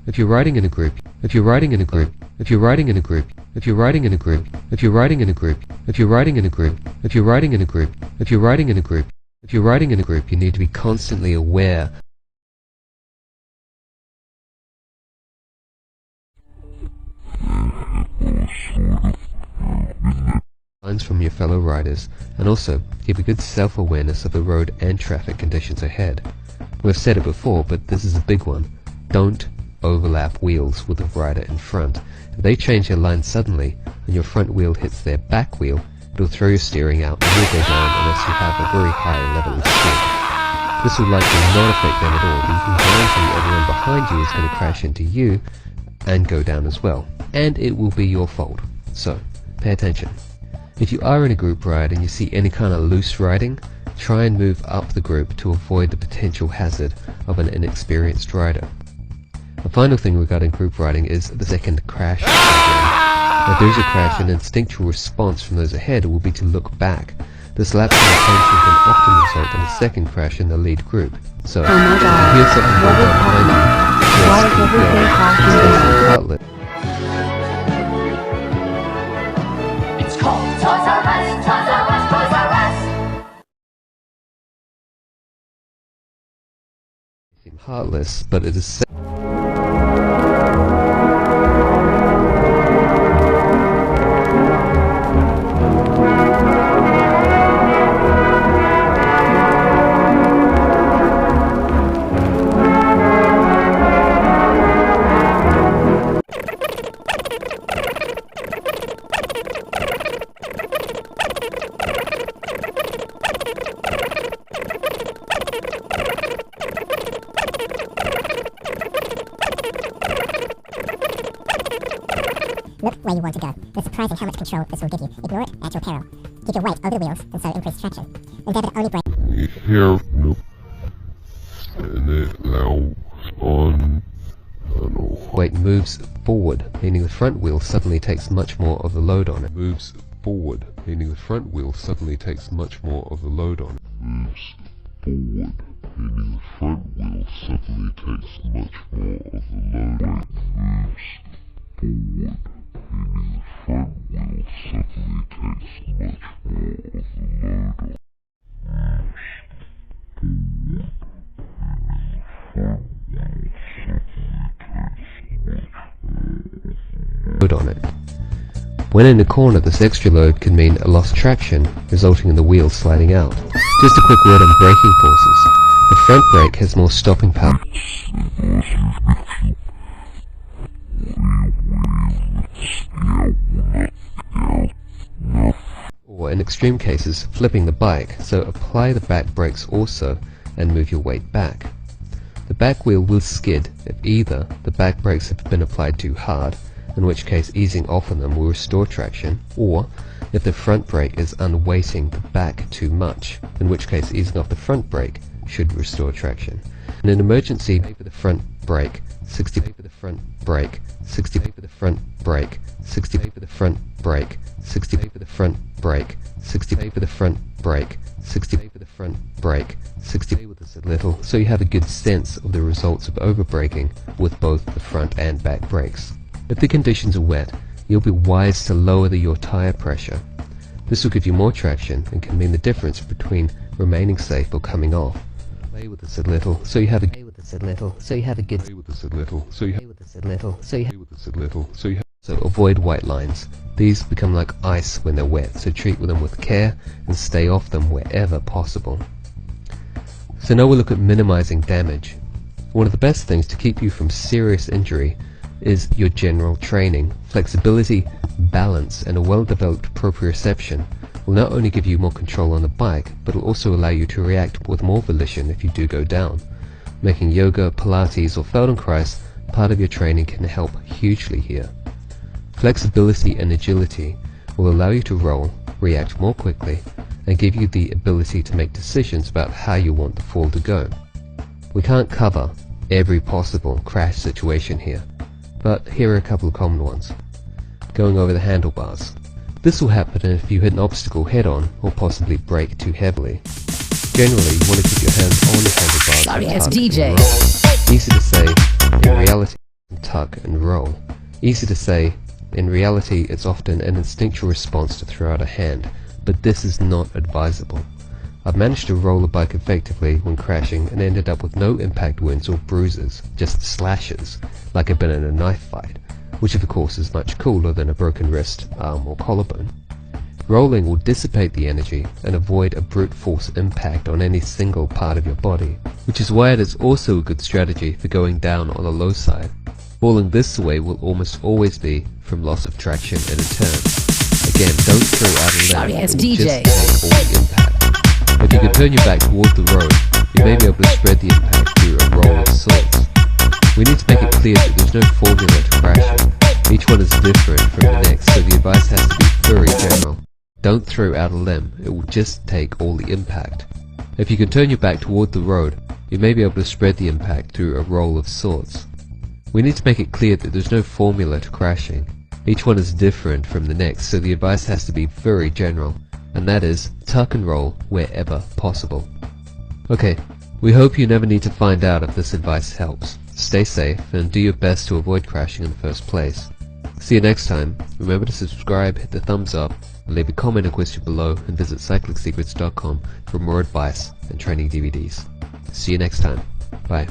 If you're riding in a group, if you're riding in a group, if you're riding in a group, if you're riding in a group, if you're riding in a group, if you're riding in a group, if you're riding in a group, if you're riding in a group, if you're riding in a group, you need to be constantly aware signs from your fellow riders, and also keep a good self-awareness of the road and traffic conditions ahead. We've said it before, but this is a big one. Don't overlap wheels with the rider in front. If they change their line suddenly and your front wheel hits their back wheel, it'll throw your steering out and you'll go down unless you have a very high level of skill. This will likely not affect them at all, but you can guarantee everyone behind you is going to crash into you and go down as well. And it will be your fault. So, pay attention. If you are in a group ride and you see any kind of loose riding, try and move up the group to avoid the potential hazard of an inexperienced rider. The final thing regarding group riding is the second crash syndrome. If there is a crash, an instinctual response from those ahead will be to look back. This lapse in attention can often result in a second crash in the lead group. So, if you hear something going on behind you, just keep going. It's called Toys R Us, Toys R Us, Toys R Us. It seems heartless, but it is Look where you want to go. It's surprising how much control this will give you. Ignore it at your peril. Keep your weight over the wheels and so increase traction. Endeavour to only brake. Here, no. And it allows on. weight moves forward, meaning the front wheel suddenly takes much more of the load on it. Moves forward, meaning the front wheel suddenly takes much more of the load on it. Moves forward, meaning the front wheel suddenly takes much more of the load on it. Moves forward, meaning the front wheel suddenly takes much more of the load on it. Load on it. When in a corner, this extra load can mean a lost traction, resulting in the wheel sliding out. Just a quick word on braking forces. The front brake has more stopping power. Or in extreme cases, flipping the bike, so apply the back brakes also and move your weight back. The back wheel will skid if either the back brakes have been applied too hard, in which case easing off on them will restore traction, or if the front brake is unweighting the back too much, in which case easing off the front brake should restore traction. In an emergency, pay for the front brake, 60 pay for the front brake, 60 pay for the front brake, 60 pay for the front brake, 60 pay for the front brake, 60 pay for the front brake, 60 pay for the front brake, 60 pay with this a little, so you have a good sense of the results of overbraking with both the front and back brakes. If the conditions are wet, you'll be wise to lower your tire pressure. This will give you more traction and can mean the difference between remaining safe or coming off. Play with this a little, so you have a good So avoid white lines. These become like ice when they're wet, so treat them with care and stay off them wherever possible. So now we'll look at minimizing damage. One of the best things to keep you from serious injury is your general training. Flexibility, balance, and a well-developed proprioception will not only give you more control on the bike, but will also allow you to react with more volition if you do go down. Making yoga, Pilates, or Feldenkrais part of your training can help hugely here. Flexibility and agility will allow you to roll, react more quickly, and give you the ability to make decisions about how you want the fall to go. We can't cover every possible crash situation here, but here are a couple of common ones. Going over the handlebars. This will happen if you hit an obstacle head-on or possibly brake too heavily. Generally, you want to keep your hands on the handlebars. Sorry, as DJ. Easy to say, in reality, tuck and roll. Easy to say, in reality it's often an instinctual response to throw out a hand, but this is not advisable. I've managed to roll a bike effectively when crashing and ended up with no impact wounds or bruises, just slashes, like I've been in a knife fight, which of course is much cooler than a broken wrist, arm or collarbone. Rolling will dissipate the energy and avoid a brute force impact on any single part of your body, which is why it is also a good strategy for going down on the low side. Falling this way will almost always be from loss of traction in a turn. Again, don't throw out a Sorry, limb, as it will DJ. just take all the impact. If you can turn your back toward the road, you may be able to spread the impact through a roll of sorts. We need to make it clear that there's no formula to crashing. Each one is different from the next, so the advice has to be very general. Don't throw out a limb, it will just take all the impact. If you can turn your back toward the road, you may be able to spread the impact through a roll of sorts. We need to make it clear that there's no formula to crashing. Each one is different from the next, so the advice has to be very general, and that is, tuck and roll wherever possible. Okay, we hope you never need to find out if this advice helps. Stay safe and do your best to avoid crashing in the first place. See you next time. Remember to subscribe, hit the thumbs up, and leave a comment or question below, and visit cyclingsecrets.com for more advice and training DVDs. See you next time. Bye.